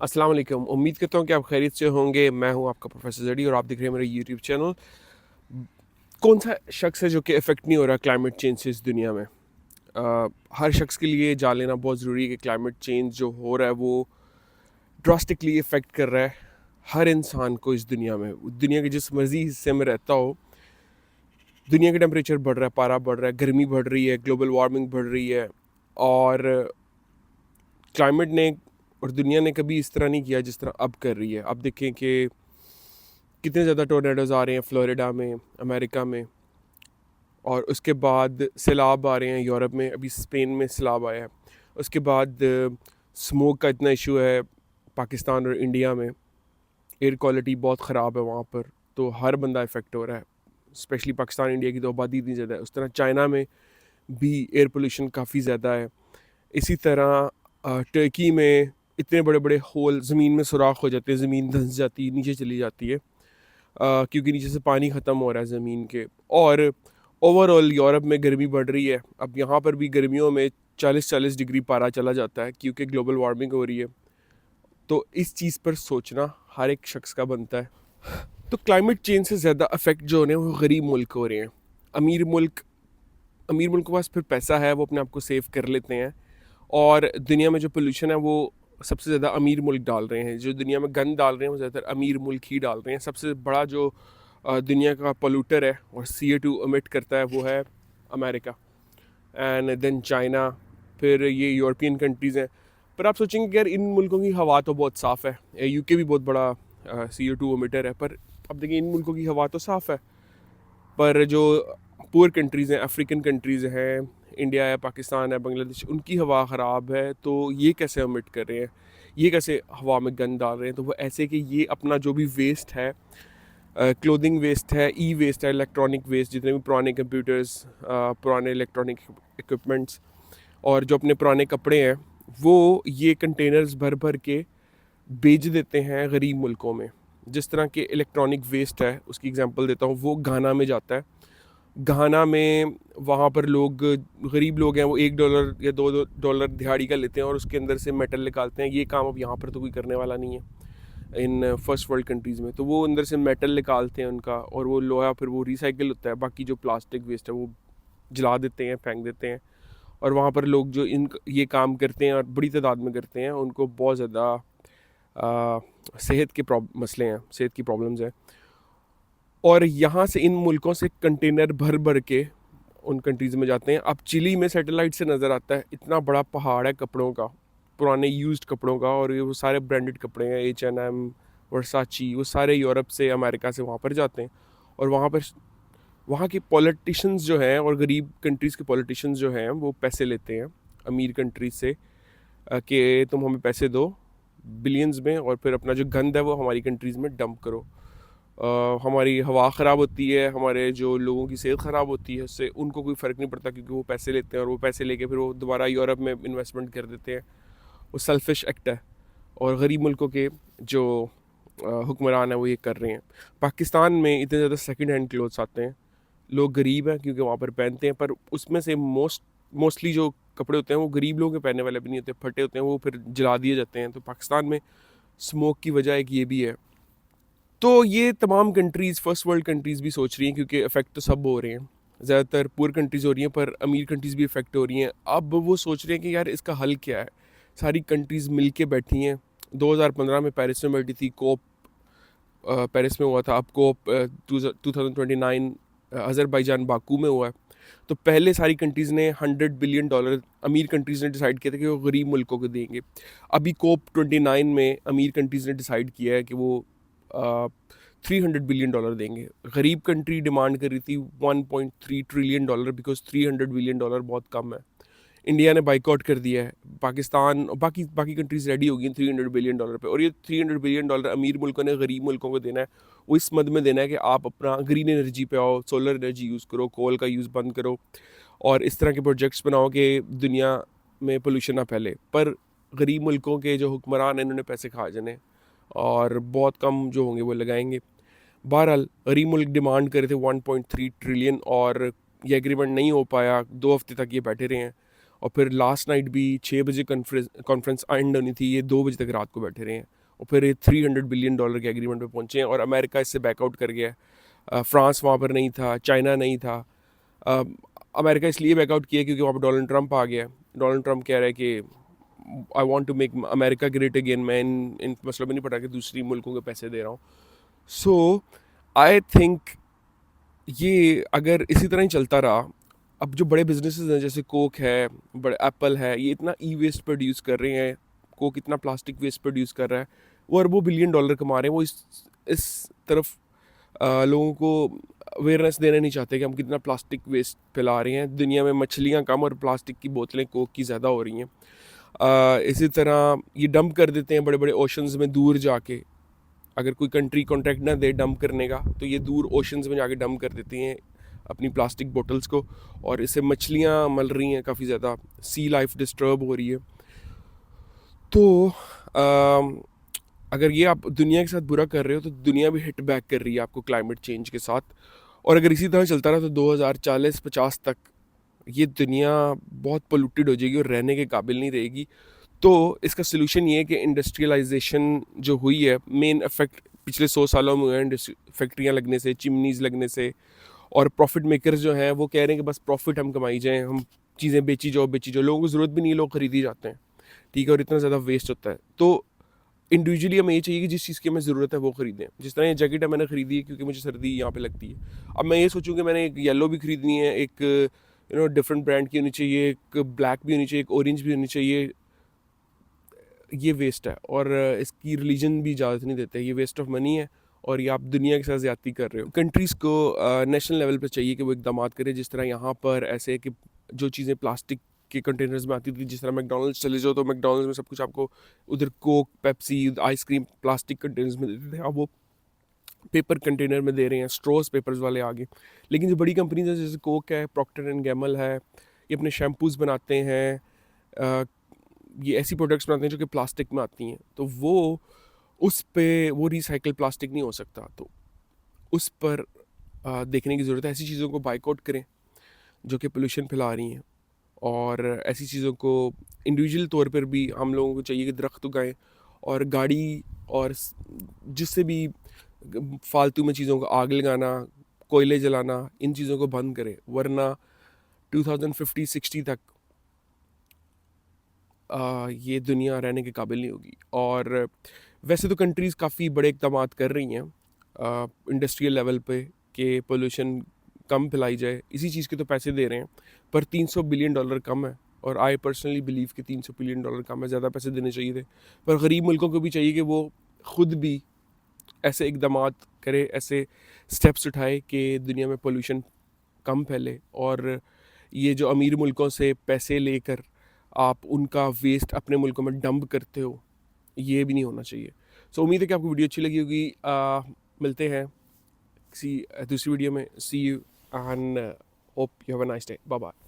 अस्सलाम वालेकुम। उम्मीद करता हूँ कि आप खैरियत से होंगे। मैं हूँ आपका प्रोफ़ेसर ज़डी और आप देख रहे हैं मेरा यूट्यूब चैनल। कौन सा शख्स है जो कि इफ़ेक्ट नहीं हो रहा क्लाइमेट चेंज से इस दुनिया में? हर शख्स के लिए जान लेना बहुत ज़रूरी है कि क्लाइमेट चेंज जो हो रहा है वो ड्रास्टिकली इफ़ेक्ट कर रहा है हर इंसान को इस दुनिया में। दुनिया के जिस मर्ज़ी हिस्से में रहता हो, दुनिया का टेम्परेचर बढ़ रहा है, पारा बढ़ रहा है, गर्मी बढ़ रही है, ग्लोबल वार्मिंग बढ़ रही है और क्लाइमेट ने और दुनिया ने कभी इस तरह नहीं किया जिस तरह अब कर रही है। अब देखें कि कितने ज़्यादा टोर्नेडोज़ आ रहे हैं फ़्लोरिडा में, अमेरिका में, और उसके बाद सैलाब आ रहे हैं यूरोप में, अभी स्पेन में सैलाब आया है। उसके बाद स्मोक का इतना इशू है पाकिस्तान और इंडिया में, एयर क्वालिटी बहुत ख़राब है वहाँ पर, तो हर बंदा इफ़ेक्ट हो रहा है। स्पेशली पाकिस्तान, इंडिया की तो आबादी इतनी ज़्यादा है। उस तरह चाइना में भी एयर पोल्यूशन काफ़ी ज़्यादा है। इसी तरह टर्की में इतने बड़े बड़े होल, ज़मीन में सुराख हो जाते हैं, ज़मीन धंस जाती है, नीचे चली जाती है, क्योंकि नीचे से पानी ख़त्म हो रहा है ज़मीन के। और ओवरऑल यूरोप में गर्मी बढ़ रही है। अब यहाँ पर भी गर्मियों में 40-40 डिग्री पारा चला जाता है क्योंकि ग्लोबल वार्मिंग हो रही है। तो इस चीज़ पर सोचना हर एक शख्स का बनता है। तो क्लाइमेट चेंज से ज़्यादा अफेक्ट जो हो रहे हैं वो गरीब मुल्क हो रहे हैं। अमीर मुल्क अमीर मुल्क के पास फिर पैसा है, वो अपने आप को सेव कर लेते हैं, और दुनिया में जो पोल्यूशन है वो सबसे ज़्यादा अमीर मुल्क डाल रहे हैं। जो दुनिया में गंद डाल रहे हैं वो ज़्यादातर अमीर मुल्क ही डाल रहे हैं। सबसे बड़ा जो दुनिया का पोल्यूटर है और CO2 एमिट करता है वो है अमेरिका, एंड देन चाइना, फिर ये यूरोपियन कंट्रीज़ हैं। पर आप सोचेंगे कि यार इन मुल्कों की हवा तो बहुत साफ़ है, UK भी बहुत बड़ा CO2 एमिटर है, पर अब देखिए इन मुल्कों की हवा तो साफ़ है, पर जो पुअर कंट्रीज़ हैं, अफ्रीकन कंट्रीज़ हैं, इंडिया है, पाकिस्तान है, बांग्लादेश, उनकी हवा ख़राब है, तो ये कैसे एमिट कर रहे हैं, ये कैसे हवा में गंद डाल रहे हैं? तो वो ऐसे कि ये अपना जो भी वेस्ट है, क्लोथिंग वेस्ट है, ई वेस्ट है, इलेक्ट्रॉनिक वेस्ट, जितने भी पुराने कंप्यूटर्स, पुराने इलेक्ट्रॉनिक इक्विपमेंट्स और जो अपने पुराने कपड़े हैं, वो ये कंटेनर्स भर भर के बेच देते हैं गरीब मुल्कों में। जिस तरह के इलेक्ट्रॉनिक वेस्ट है, उसकी एग्जांपल देता हूँ, वो घाना में जाता है। घाना में वहाँ पर लोग, गरीब लोग हैं, वो $1 या $2 दिहाड़ी का लेते हैं और उसके अंदर से मेटल निकालते हैं। ये काम अब यहाँ पर तो कोई करने वाला नहीं है इन फर्स्ट वर्ल्ड कंट्रीज़ में। तो वो अंदर से मेटल निकालते हैं उनका, और वो लोहा फिर वो रिसाइकिल होता है। बाकी जो प्लास्टिक वेस्ट है वो जला देते हैं, फेंक देते हैं। और वहाँ पर लोग जो ये काम करते हैं और बड़ी तादाद में करते हैं, उनको बहुत ज़्यादा सेहत के मसले हैं, सेहत की प्रॉब्लम्स हैं। और यहाँ से इन मुल्कों से कंटेनर भर भर के उन कंट्रीज़ में जाते हैं। अब चिली में सैटेलाइट से नज़र आता है, इतना बड़ा पहाड़ है कपड़ों का, पुराने यूज्ड कपड़ों का, और ये वो सारे ब्रांडेड कपड़े हैं, H&M, वर्साची, वो सारे यूरोप से, अमेरिका से वहाँ पर जाते हैं। और वहाँ के पॉलिटिशियंस जो हैं और गरीब कंट्रीज़ के पॉलिटिशियंस जो हैं वो पैसे लेते हैं अमीर कंट्रीज से, कि तुम हमें पैसे दो बिलियंस में, और फिर अपना जो गंद है वो हमारी कंट्रीज़ में डंप करो। हमारी हवा ख़राब होती है, हमारे जो लोगों की सेहत ख़राब होती है, उससे उनको कोई फ़र्क नहीं पड़ता क्योंकि वो पैसे लेते हैं, और वो पैसे लेके फिर वो दोबारा यूरोप में इन्वेस्टमेंट कर देते हैं। वो सेल्फिश एक्ट है, और गरीब मुल्कों के जो हुक्मरान हैं वो ये कर रहे हैं। पाकिस्तान में इतने ज़्यादा सेकंड हैंड क्लोथ्स आते हैं, लोग गरीब हैं क्योंकि वहाँ पर पहनते हैं, पर उसमें से मोस्टली जो कपड़े होते हैं वो गरीब लोगों के पहनने वाले भी नहीं होते, फटे होते हैं, वो फिर जला दिए जाते हैं। तो पाकिस्तान में स्मोक की वजह एक ये भी है। तो ये तमाम कंट्रीज़, फर्स्ट वर्ल्ड कंट्रीज़ भी सोच रही हैं, क्योंकि इफ़ेक्ट तो सब हो रहे हैं, ज़्यादातर पुअर कंट्रीज़ हो रही हैं, पर अमीर कंट्रीज़ भी इफ़ेक्ट हो रही हैं। अब वो सोच रहे हैं कि यार इसका हल क्या है। सारी कंट्रीज़ मिल के बैठी हैं। 2015 में पेरिस में बैठी थी कोप, पेरिस में हुआ था। अब कोप 2029 अज़रबैजान बाकू में हुआ है। तो पहले सारी कंट्रीज़ ने $100 बिलियन, अमीर कंट्रीज़ ने डिसाइड किया था कि वो गरीब मुल्कों को देंगे। अभी कोप 29 में अमीर कंट्रीज़ ने डिसाइड किया है कि वो $300 बिलियन देंगे। गरीब कंट्री डिमांड कर रही थी $1.3 ट्रिलियन, बिकॉज $300 बिलियन बहुत कम है। इंडिया ने बाइकआउट कर दिया है। पाकिस्तान और बाकी बाकी कंट्रीज़ रेडी हो गई $300 बिलियन पे, और ये $300 बिलियन अमीर मुल्कों ने गरीब मुल्कों को देना है। वो इस मद में देना है कि आप अपना ग्रीन एनर्जी पे आओ, सोलर एनर्जी यूज़ करो, कोल का यूज़ बंद करो, और इस तरह के प्रोजेक्ट्स बनाओ कि दुनिया में पोल्यूशन ना फैले। पर गरीब मुल्कों के जो हुक्मरान हैं इन्होंने पैसे खा जाने, और बहुत कम जो होंगे वो लगाएंगे। बहरहाल गरीब मुल्क डिमांड कर रहे थे 1.3 ट्रिलियन, और ये एग्रीमेंट नहीं हो पाया। 2 हफ्ते तक ये बैठे रहे हैं, और फिर लास्ट नाइट भी 6 बजे कॉन्फ्रेंस एंड होनी थी, ये 2 बजे तक रात को बैठे रहे हैं और फिर ये $300 बिलियन के एग्रीमेंट पे पहुंचे हैं और अमेरिका इससे बैकआउट कर गया है। फ्रांस वहाँ पर नहीं था, चाइना नहीं था। अ, अमेरिका इसलिए बैकआउट किया क्योंकि वहाँ पर डोनाल्ड ट्रंप आ गया है। डोनाल्ड ट्रंप कह रहा है कि I want to make America great again, मैं इन मसलों में नहीं पड़ा कि दूसरी मुल्कों के पैसे दे रहा हूँ। सो आई थिंक ये अगर इसी तरह ही चलता रहा, अब जो बड़े बिजनेसेस हैं जैसे कोक है, बड़े एप्पल है, ये इतना ई वेस्ट प्रोड्यूस कर रहे हैं, कोक इतना प्लास्टिक वेस्ट प्रोड्यूस कर रहा है, वो अरबों बिलियन डॉलर कमा रहे हैं। वो इस तरफ लोगों को अवेयरनेस देना नहीं चाहते कि हम कितना प्लास्टिक वेस्ट फैला रहे हैं। दुनिया में मछलियाँ कम और प्लास्टिक की बोतलें कोक की ज़्यादा हो रही हैं। इसी तरह ये डंप कर देते हैं बड़े बड़े ओशंस में दूर जाके। अगर कोई कंट्री कॉन्ट्रैक्ट ना दे डंप करने का तो ये दूर ओशंस में जाके डंप कर देती हैं अपनी प्लास्टिक बोतल्स को, और इससे मछलियाँ मर रही हैं काफ़ी ज़्यादा, सी लाइफ डिस्टर्ब हो रही है। तो अगर ये आप दुनिया के साथ बुरा कर रहे हो तो दुनिया भी हिट बैक कर रही है आपको क्लाइमेट चेंज के साथ। और अगर इसी तरह चलता रहा तो 2040-50 तक ये दुनिया बहुत पोल्यूटेड हो जाएगी और रहने के काबिल नहीं रहेगी। तो इसका सलूशन ये है कि इंडस्ट्रियलाइजेशन जो हुई है, मेन इफेक्ट पिछले 100 सालों में हुआ है फैक्ट्रियाँ लगने से, चिमनीज़ लगने से, और प्रॉफिट मेकर्स जो हैं वो कह रहे हैं कि बस प्रॉफिट हम कमाई जाएँ, हम चीज़ें बेची जाओ, लोगों को ज़रूरत भी नहीं है, लोग खरीदी जाते हैं, ठीक है, और इतना ज़्यादा वेस्ट होता है। तो इंडिविजुअली हमें ये चाहिए कि जिस चीज़ की हमें ज़रूरत है वो ख़रीदें। जिस तरह ये जैकेट है मैंने ख़रीदी है क्योंकि मुझे सर्दी यहाँ पे लगती है। अब मैं ये सोचूं कि मैंने एक येलो भी ख़रीदनी है, एक डिफरेंट ब्रांड की होनी चाहिए, एक ब्लैक भी होनी चाहिए, एक ऑरेंज भी होनी चाहिए, ये वेस्ट है। और इसकी रिलीजन भी इजाज़त नहीं देते, ये वेस्ट ऑफ मनी है और ये आप दुनिया के साथ ज़्यादती कर रहे हो। कंट्रीज़ को नेशनल लेवल पर चाहिए कि वो इकदाम करें, जिस तरह यहाँ पर ऐसे है कि जो चीज़ें प्लास्टिक के कंटेनर्स में आती थी, जिस तरह मैकडोनल्ड्स चले जाओ तो मैकडोनल्ड्स में सब कुछ आपको उधर Coke, Pepsi, ice cream plastic containers में देते थे, अब वो पेपर कंटेनर में दे रहे हैं, स्ट्रॉस पेपर्स वाले आगे। लेकिन जो बड़ी कंपनीज हैं जैसे कोक है, प्रॉक्टर एंड गैमल है, ये अपने शैम्पूज़ बनाते हैं, ये ऐसी प्रोडक्ट्स बनाते हैं जो कि प्लास्टिक में आती हैं, तो वो उस पे वो रिसाइकल प्लास्टिक नहीं हो सकता। तो उस पर देखने की ज़रूरत है। ऐसी चीज़ों को बाइकआउट करें जो कि पोल्यूशन फैला रही हैं, और ऐसी चीज़ों को इंडिविजुअल तौर पर भी हम लोगों को चाहिए कि दरख्त उगाएं, और गाड़ी और जिससे भी फालतू में चीज़ों को आग लगाना, कोयले जलाना, इन चीज़ों को बंद करें, वरना 2050-60 तक ये दुनिया रहने के काबिल नहीं होगी। और वैसे तो कंट्रीज़ काफ़ी बड़े इक़दाम कर रही हैं इंडस्ट्रियल लेवल पे कि पोल्यूशन कम फैलाई जाए, इसी चीज़ के तो पैसे दे रहे हैं, पर $300 बिलियन कम है। और आई पर्सनली बिलीव कि $300 बिलियन कम है, ज़्यादा पैसे देने चाहिए थे। पर गरीब मुल्कों को भी चाहिए कि वो ख़ुद भी ऐसे इक़दाम करे, ऐसे स्टेप्स उठाए कि दुनिया में पोल्यूशन कम फैले, और ये जो अमीर मुल्कों से पैसे लेकर आप उनका वेस्ट अपने मुल्कों में डंप करते हो, ये भी नहीं होना चाहिए। सो उम्मीद है कि आपको वीडियो अच्छी लगी होगी। मिलते हैं किसी दूसरी वीडियो में। See you and hope you have a nice day. Bye bye.